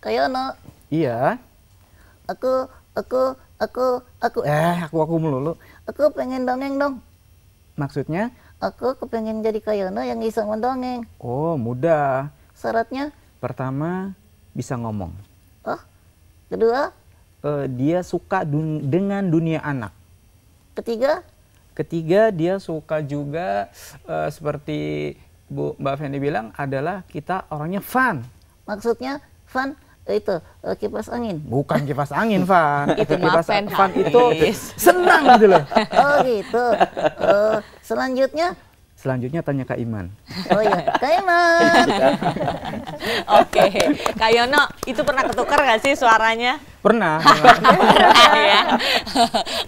Kayono, Iya. aku, Aku melulu. aku pengen dongeng dong. Maksudnya? Aku kepengen jadi Kayono yang bisa mendongeng. Oh, mudah. Syaratnya, Pertama, bisa ngomong. oh, kedua, Dia suka dengan dunia anak. ketiga, Ketiga, dia suka juga seperti Mbak Feni bilang adalah kita orangnya fun. maksudnya fun itu kipas angin. Bukan kipas angin, Van. Itu Kipas Maven, fun itu Hafiz. senang gitu loh. Oh gitu. Selanjutnya, Selanjutnya tanya Kak Iman. oh iya, Kaiman. Oke, Kak Yono, itu pernah ketukar nggak sih suaranya? Pernah. Ya.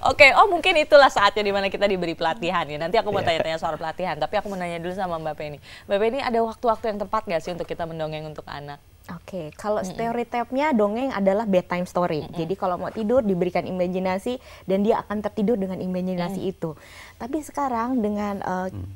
Oke, oh mungkin itulah saatnya dimana kita diberi pelatihan ya. Nanti aku mau tanya-tanya soal pelatihan, tapi aku mau nanya dulu sama Mbak Penny. Mbak Penny, ada waktu-waktu yang tepat nggak sih untuk kita mendongeng untuk anak? Oke, kalau stereotipnya dongeng adalah bedtime story. Jadi kalau mau tidur diberikan imajinasi dan dia akan tertidur dengan imajinasi itu. Tapi sekarang dengan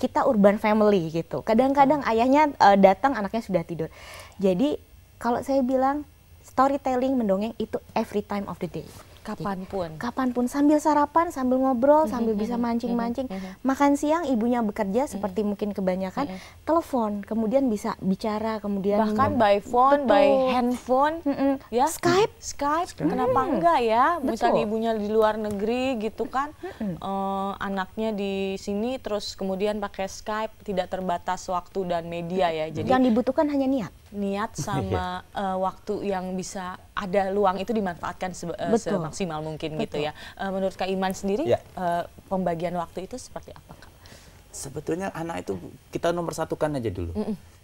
kita urban family gitu, kadang-kadang ayahnya datang anaknya sudah tidur. Jadi kalau saya bilang storytelling mendongeng itu every time of the day. Kapanpun. Kapanpun, sambil sarapan, sambil ngobrol, sambil bisa mancing-mancing. Makan siang ibunya bekerja seperti mungkin kebanyakan, telepon, kemudian bisa bicara, kemudian Bahkan by phone, by handphone, ya Skype. Kenapa enggak ya? Misalnya Betul. ibunya di luar negeri gitu kan, anaknya di sini, terus kemudian pakai Skype, tidak terbatas waktu dan media ya. Jadi Yang dibutuhkan hanya niat. sama waktu yang bisa ada luang itu dimanfaatkan semaksimal mungkin gitu ya. Menurut Kak Iman sendiri, pembagian waktu itu seperti apa, Kak? Sebetulnya anak itu kita nomor satukan aja dulu.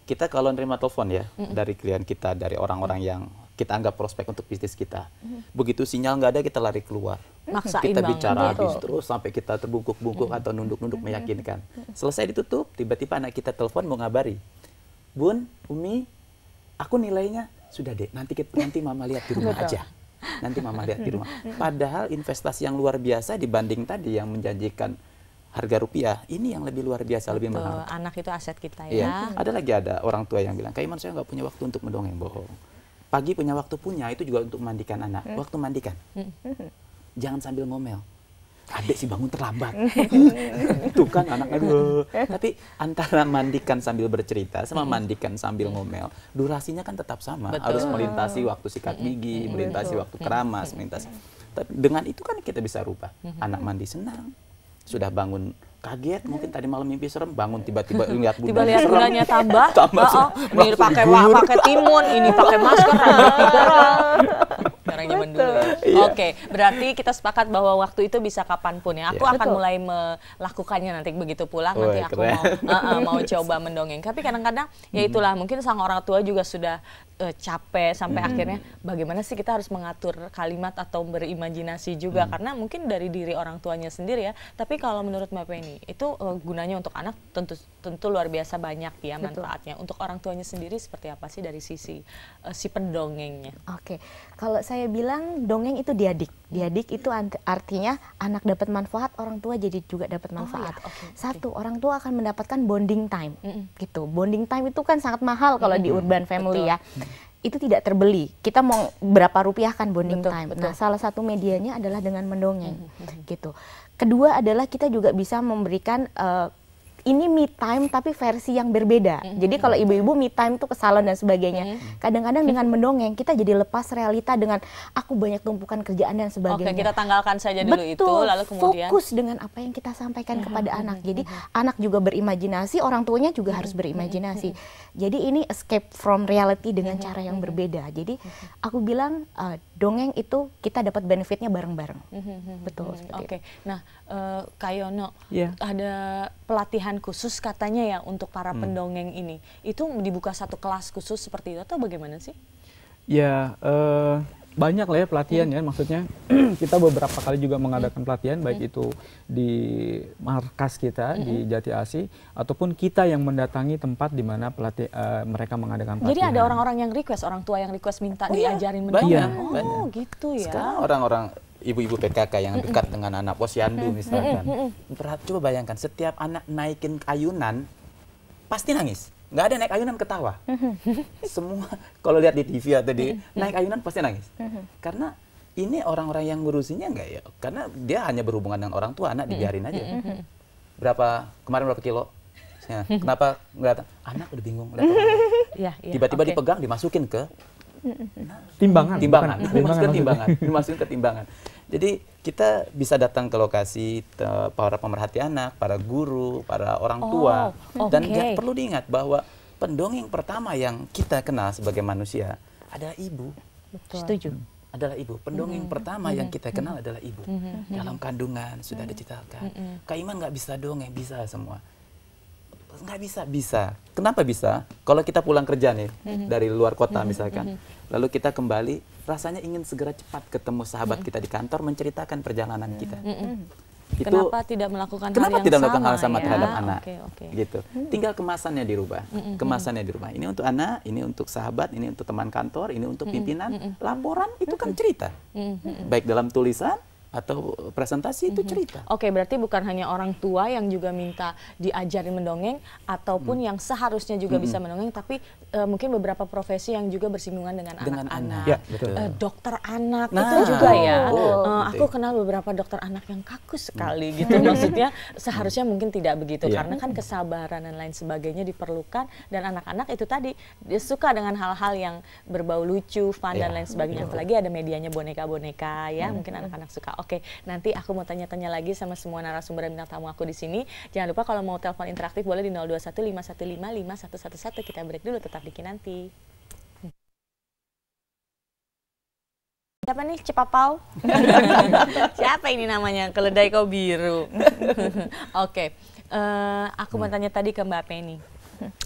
Kita kalau nerima telepon ya dari klien kita, dari orang-orang yang kita anggap prospek untuk bisnis kita. Begitu sinyal nggak ada, kita lari keluar. Maksain Kita banget. bicara habis terus sampai kita terbungkuk-bungkuk atau nunduk-nunduk meyakinkan. Selesai ditutup, tiba-tiba anak kita telepon mau ngabari. Bun, Umi, aku nilainya sudah deh, nanti mama lihat di rumah aja. Nanti mama lihat di rumah. Padahal investasi yang luar biasa dibanding tadi yang menjanjikan harga rupiah, ini yang lebih luar biasa, lebih mahal. Anak itu aset kita Iya. ya. Ada orang tua yang bilang, Kak Iman saya nggak punya waktu untuk mendongeng, bohong. Pagi punya waktu, itu juga untuk mandikan anak. Waktu mandikan, jangan sambil ngomel. Adik sih bangun terlambat. Tuh kan anaknya Tapi antara mandikan sambil bercerita sama mandikan sambil ngomel, durasinya kan tetap sama. Betul. Harus melintasi waktu sikat gigi, melintasi waktu keramas, melintasi. Tapi dengan itu kan kita bisa rubah. Anak mandi senang, sudah bangun kaget, mungkin tadi malam mimpi serem, bangun tiba-tiba lihat bunda serem. Bundanya tambah. Ini langsung pakai diguyur. pakai timun, ini pakai masker, sekarang zaman dulu. Iya. Oke, berarti kita sepakat bahwa waktu itu bisa kapanpun ya. Aku Iya. akan Betul. mulai melakukannya nanti begitu pulang. Woi, Nanti aku keren. mau coba mendongeng. Tapi kadang-kadang ya itulah, mungkin sang orang tua juga sudah capek sampai akhirnya bagaimana sih kita harus mengatur kalimat atau berimajinasi juga, karena mungkin dari diri orang tuanya sendiri ya. Tapi kalau menurut Mbak Penny itu gunanya untuk anak tentu luar biasa banyak ya manfaatnya. Untuk orang tuanya sendiri seperti apa sih dari sisi si pendongengnya? Oke, kalau saya bilang dongeng itu diadik. Diadik itu artinya anak dapat manfaat, orang tua jadi juga dapat manfaat. Satu, orang tua akan mendapatkan bonding time. Gitu. Bonding time itu kan sangat mahal kalau di urban family ya. Itu tidak terbeli. Kita mau berapa rupiah kan bonding time. Nah, salah satu medianya adalah dengan mendongeng. Gitu. Kedua adalah kita juga bisa memberikan ini me time tapi versi yang berbeda. Jadi kalau ibu-ibu me time tuh ke salon dan sebagainya. Kadang-kadang dengan mendongeng kita jadi lepas realita dengan aku banyak tumpukan kerjaan dan sebagainya. Oke, kita tanggalkan saja dulu itu, lalu kemudian fokus dengan apa yang kita sampaikan kepada anak. Jadi anak juga berimajinasi, orang tuanya juga harus berimajinasi. Jadi ini escape from reality dengan cara yang berbeda. Jadi aku bilang dongeng itu kita dapat benefitnya bareng-bareng. Betul seperti itu. Oke, nah Kak Yono, Iya. ada pelatihan khusus katanya ya untuk para pendongeng ini. Itu dibuka satu kelas khusus seperti itu atau bagaimana sih? Ya, banyak lah ya pelatihan ya, maksudnya kita beberapa kali juga mengadakan pelatihan, baik itu di markas kita di Jati Asih, ataupun kita yang mendatangi tempat di mana mereka mengadakan pelatihan. Jadi ada orang-orang yang request, orang tua yang request minta diajarin mendongeng. Banyak. Gitu ya. Sekarang orang-orang ibu-ibu PKK yang dekat dengan anak posyandu misalkan. Coba bayangkan, setiap anak naikin ayunan pasti nangis. nggak ada naik ayunan ketawa. Semua kalau lihat di TV atau di naik ayunan pasti nangis. Karena ini orang-orang yang ngurusinya enggak ya, karena dia hanya berhubungan dengan orang tua, anak dibiarin aja. Kemarin berapa kilo? Ya, kenapa nggak datang? Anak udah bingung. Tiba-tiba dipegang, dimasukin ke timbangan. Dimasukin ke timbangan. Jadi kita bisa datang ke lokasi para pemerhati anak, para guru, para orang tua, dan perlu diingat bahwa pendongeng pertama yang kita kenal sebagai manusia adalah ibu. Betul. Setuju. Adalah ibu. Pendongeng pertama yang kita kenal adalah ibu. Dalam kandungan sudah diceritakan. Kak Iman nggak bisa dongeng, bisa semua. Nggak bisa. Kenapa bisa? Kalau kita pulang kerja nih dari luar kota misalkan, lalu kita kembali, rasanya ingin segera cepat ketemu sahabat kita di kantor menceritakan perjalanan kita. Kenapa tidak melakukan hal yang sama ya? terhadap anak? Gitu. Tinggal kemasannya dirubah. Ini untuk anak, ini untuk sahabat, ini untuk teman kantor, ini untuk pimpinan. Laporan itu kan cerita. Baik dalam tulisan atau presentasi itu cerita. Oke, berarti bukan hanya orang tua yang juga minta diajarin mendongeng, ataupun yang seharusnya juga bisa mendongeng, tapi mungkin beberapa profesi yang juga bersinggungan dengan anak-anak. Ya, betul. Dokter anak itu juga ya. Aku kenal beberapa dokter anak yang kaku sekali gitu. Maksudnya seharusnya mungkin tidak begitu, karena kan kesabaran dan lain sebagainya diperlukan, dan anak-anak itu tadi dia suka dengan hal-hal yang berbau lucu, fun dan lain sebagainya. Apalagi ada medianya boneka-boneka ya, mungkin anak-anak suka. Oke, nanti aku mau tanya-tanya lagi sama semua narasumber dan bintang tamu aku di sini. Jangan lupa kalau mau telepon interaktif boleh di 0215155111. Kita break dulu, tetap di Kinanti. Siapa nih Cepapau? Siapa ini namanya? Keledai kau biru. Oke, aku mau tanya tadi ke Mbak Penny.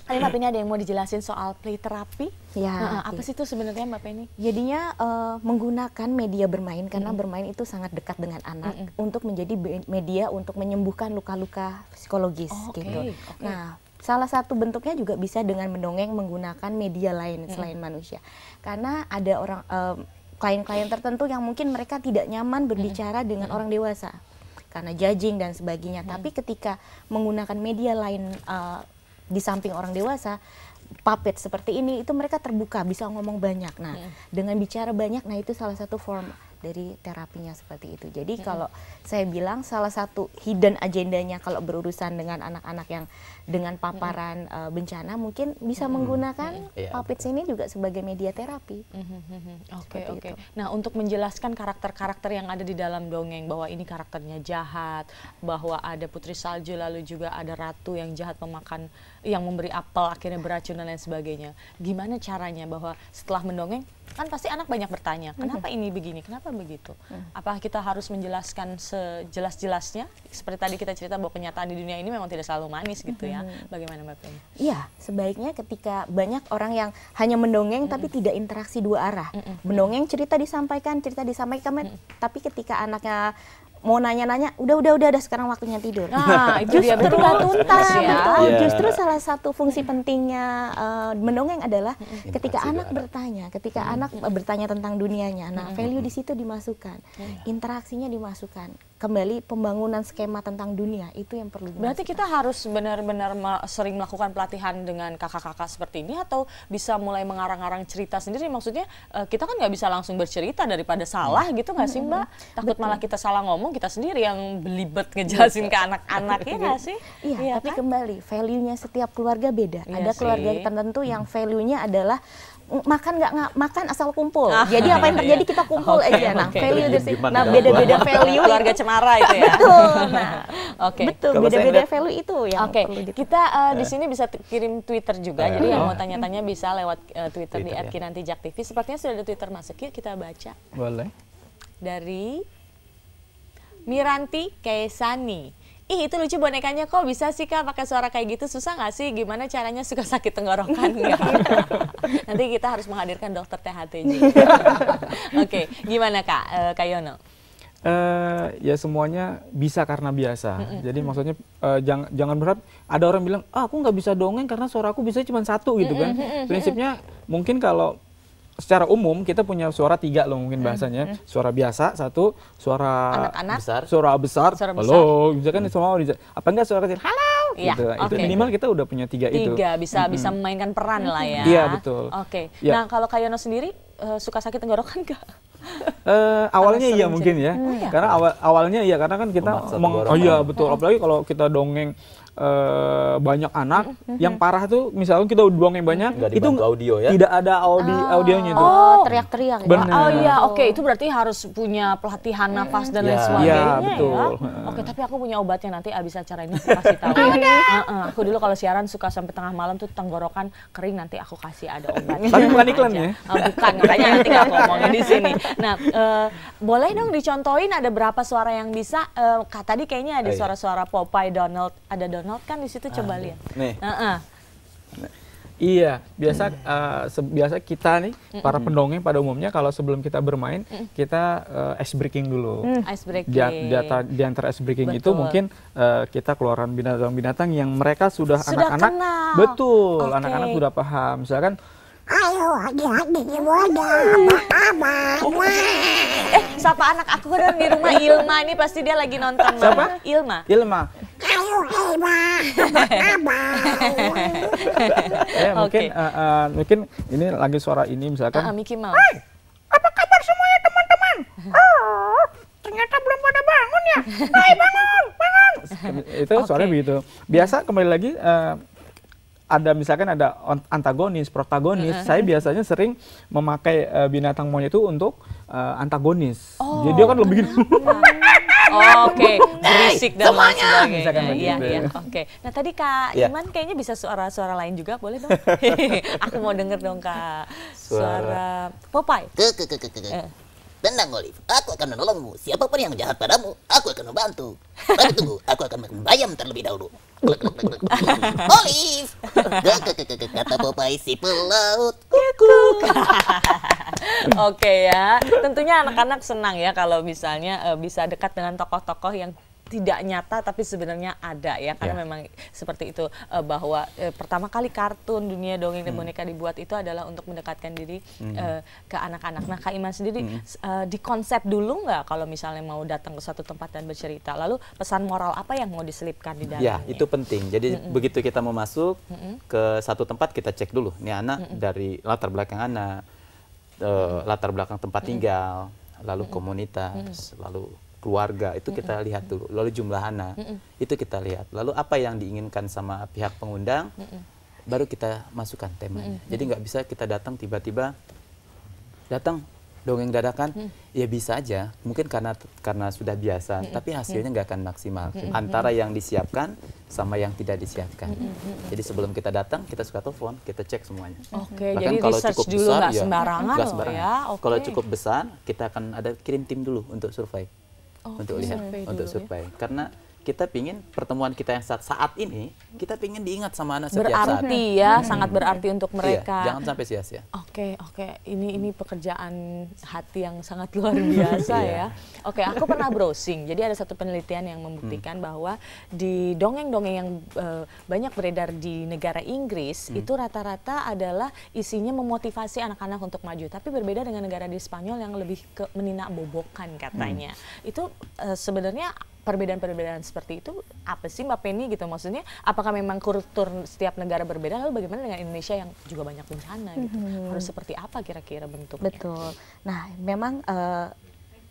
Mbak Penny, ada yang mau dijelasin soal play terapi? Ya, apa sih itu sebenarnya Mbak Penny? Jadinya menggunakan media bermain, karena bermain itu sangat dekat dengan anak, untuk menjadi media untuk menyembuhkan luka-luka psikologis gitu. Nah, salah satu bentuknya juga bisa dengan mendongeng menggunakan media lain selain manusia. Karena ada orang klien-klien tertentu yang mungkin mereka tidak nyaman berbicara dengan orang dewasa karena judging dan sebagainya. Tapi ketika menggunakan media lain di samping orang dewasa, puppet seperti ini, itu mereka terbuka, bisa ngomong banyak. Nah, dengan bicara banyak, nah itu salah satu form dari terapinya seperti itu. Jadi kalau saya bilang salah satu hidden agendanya kalau berurusan dengan anak-anak yang dengan paparan bencana, mungkin bisa menggunakan puppets ini juga sebagai media terapi. Oke. Nah, untuk menjelaskan karakter-karakter yang ada di dalam dongeng, bahwa ini karakternya jahat, bahwa ada putri salju, lalu juga ada ratu yang jahat memakan, yang memberi apel akhirnya beracun dan lain sebagainya. Gimana caranya bahwa setelah mendongeng, kan pasti anak banyak bertanya, kenapa ini begini, kenapa begitu? Apakah kita harus menjelaskan sejelas-jelasnya? Seperti tadi kita cerita bahwa kenyataan di dunia ini memang tidak selalu manis gitu ya. Bagaimana Mbak Penny? Iya, sebaiknya ketika banyak orang yang hanya mendongeng tapi tidak interaksi dua arah. Mendongeng, cerita disampaikan, tapi ketika anaknya mau nanya-nanya, udah sekarang waktunya tidur. Nah, itu dia justru nggak tuntas ya. Betul. Justru salah satu fungsi pentingnya mendongeng adalah ketika anak bertanya tentang dunianya. Nah, value di situ dimasukkan, interaksinya dimasukkan. Kembali pembangunan skema tentang dunia itu yang perlu dimasukkan. Berarti kita harus benar-benar sering melakukan pelatihan dengan kakak-kakak seperti ini, atau bisa mulai mengarang-arang cerita sendiri? Maksudnya kita kan nggak bisa langsung bercerita daripada salah gitu nggak sih Mbak? Takut malah kita salah ngomong, kita sendiri yang belibet ngejelasin ke anak-anak, ya nggak sih? Iya, tapi kembali value-nya setiap keluarga beda. Ada keluarga tertentu yang value-nya adalah makan nggak makan asal kumpul. Jadi apa yang terjadi kita kumpul aja. Nah, value dari nah beda-beda value keluarga cemara itu ya. Betul. Nah, betul, Kalau beda-beda value itu yang perlu kita di sini bisa kirim Twitter juga. Jadi yang mau tanya-tanya bisa lewat Twitter di @kinantijakTV. Sepertinya sudah ada Twitter masuk. Yuk kita baca. Boleh. Dari Miranti Kaesani. Ih, itu lucu bonekanya, kok bisa sih Kak pakai suara kayak gitu? Susah nggak sih? Gimana caranya, suka sakit tenggorokan nggak? Nanti kita harus menghadirkan dokter THT juga. Oke, gimana Kak Yono? Ya semuanya bisa karena biasa. Jadi maksudnya jangan berharap ada orang bilang, aku nggak bisa dongeng karena suara aku bisa cuma satu gitu kan. Prinsipnya mungkin kalau secara umum kita punya suara 3 loh mungkin bahasanya. Suara biasa 1, suara anak-anak, suara besar, halo, misalkan semua apa enggak suara kecil, halo, Iya, gitu. Itu oke. minimal kita udah punya 3 itu. 3 bisa memainkan peran lah ya. Iya, betul. Oke. Ya. Nah, kalau Kak Yono sendiri suka sakit tenggorokan nggak? Awalnya iya sering mungkin ya, karena awalnya iya karena kan kita Memaksa tenggorokan. oh iya betul, apalagi kalau kita dongeng banyak anak yang parah tuh, misalnya kita dongeng banyak Nggak itu dibantu audio ya? tidak ada audionya itu. Oh, teriak-teriak. ya. Benar. Oh iya, oke, itu berarti harus punya pelatihan nafas dan lain Ya. sebagainya Iya, betul. ya. Oke, tapi aku punya obatnya, nanti abis acara ini aku kasih tahu. Aku dulu kalau siaran suka sampai tengah malam tuh tenggorokan kering, nanti aku kasih ada obatnya. Tapi bukan iklan aja. ya? Bukan, makanya nanti nggak aku ngomongin di sini. Nah, boleh dong dicontohin ada berapa suara yang bisa? Tadi kayaknya ada Oh, iya. suara-suara Popeye, Donald, ada Donald kan di situ, coba lihat. Nih. Iya, biasa kita nih para pendongeng pada umumnya kalau sebelum kita bermain kita ice breaking dulu. Ice breaking. Di antara ice breaking itu Betul. mungkin kita keluaran binatang-binatang yang mereka sudah Sudah anak-anak kenal. betul, Oke. anak-anak sudah paham. Misalkan Sapa anak aku kan di rumah, Ilma ini pasti dia lagi nonton. Siapa? Ilma. Ilma. Ya, mungkin Oke. mungkin ini lagi suara ini misalkan. Mickey Mouse. Apa kabar semuanya teman-teman? Oh, ternyata belum pada bangun ya. Hai, bangun, bangun. Itu suaranya Oke. begitu. Biasa kembali lagi ada misalkan ada antagonis, protagonis. Saya biasanya sering memakai binatang monyet itu untuk antagonis. Jadi dia kan lebih gini. Oke, berisik dan lain sebagainya. Misalkan Iya, begitu. iya. Oke. Nah, tadi Kak Iya. Iman kayaknya bisa suara-suara lain juga, boleh dong? Aku mau denger dong, Kak. Suara Popeye. Tenang, Olive. Aku akan menolongmu. Siapapun yang jahat padamu, aku akan membantu. Tapi tunggu, aku akan makan bayam terlebih dahulu. Olive! Kata Popeye si pelaut. Oke ya, tentunya anak-anak senang ya kalau misalnya bisa dekat dengan tokoh-tokoh yang tidak nyata tapi sebenarnya ada ya, karena Ya. memang seperti itu, bahwa pertama kali kartun dunia dongeng dan boneka dibuat itu adalah untuk mendekatkan diri ke anak-anak. Nah, Kak Iman sendiri dikonsep dulu nggak kalau misalnya mau datang ke suatu tempat dan bercerita, lalu pesan moral apa yang mau diselipkan di dalamnya? Ya, itu penting. Jadi begitu kita mau masuk ke satu tempat, kita cek dulu. Nih anak dari latar belakang anak, latar belakang tempat tinggal, lalu komunitas, lalu keluarga, itu kita lihat dulu. Lalu jumlah anak, itu kita lihat. Lalu apa yang diinginkan sama pihak pengundang, baru kita masukkan temanya. Jadi nggak bisa kita datang tiba-tiba, datang dongeng dadakan, ya bisa aja. Mungkin karena sudah biasa, tapi hasilnya nggak akan maksimal. Antara yang disiapkan sama yang tidak disiapkan. Jadi sebelum kita datang, kita suka telepon, kita cek semuanya. Oke, Bahkan jadi kalau research cukup dulu besar, nggak ya, sembarangan nggak loh sembarangan. ya. Oke. Kalau cukup besar, kita akan ada kirim tim dulu untuk survei. Untuk lihat, survei untuk dulu ya. survei. Karena kita pingin pertemuan kita yang saat ini, kita pingin diingat sama anak setiap saat. Berarti ya, sangat berarti untuk mereka. Iya, jangan sampai sia-sia. Oke, ini pekerjaan hati yang sangat luar biasa ya. Oke, aku pernah browsing. Jadi ada satu penelitian yang membuktikan bahwa di dongeng-dongeng yang banyak beredar di negara Inggris itu rata-rata adalah isinya memotivasi anak-anak untuk maju. Tapi berbeda dengan negara di Spanyol yang lebih ke meninak bobokan katanya. Itu sebenarnya perbedaan-perbedaan seperti itu apa sih Mbak Penny gitu, maksudnya apakah memang kultur setiap negara berbeda, lalu bagaimana dengan Indonesia yang juga banyak bencana gitu, harus seperti apa kira-kira bentuknya? Betul. Nah, memang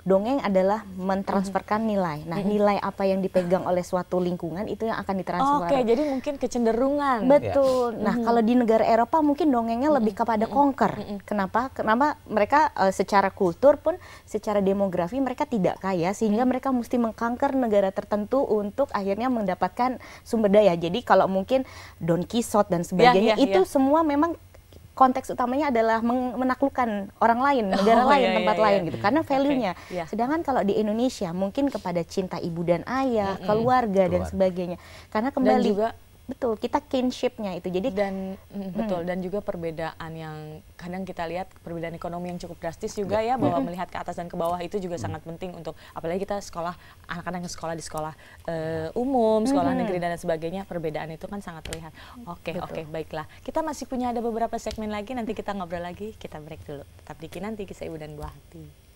dongeng adalah mentransferkan nilai. Nah, nilai apa yang dipegang oleh suatu lingkungan itu yang akan ditransfer. Oke, jadi mungkin kecenderungan. Betul. Nah, kalau di negara Eropa mungkin dongengnya lebih kepada conquer. Kenapa? Kenapa mereka secara kultur pun, secara demografi mereka tidak kaya, sehingga mereka mesti mengkanker negara tertentu untuk akhirnya mendapatkan sumber daya. Jadi kalau mungkin Don Quixote dan sebagainya, itu semua memang konteks utamanya adalah menaklukkan orang lain, negara lain, tempat lain gitu, karena value-nya. Sedangkan kalau di Indonesia mungkin kepada cinta ibu dan ayah, keluarga dan sebagainya. Karena kembali Dan juga betul, kita kinship-nya itu. Jadi betul, dan juga perbedaan yang kadang kita lihat, perbedaan ekonomi yang cukup drastis juga ya, bahwa melihat ke atas dan ke bawah itu juga sangat penting untuk, apalagi kita sekolah, anak-anak yang sekolah di sekolah umum, sekolah negeri dan sebagainya, perbedaan itu kan sangat terlihat. Oke, baiklah. Kita masih punya ada beberapa segmen lagi, nanti kita ngobrol lagi, kita break dulu. Tetap di Kinanti, Kisah Ibu dan Buah Hati.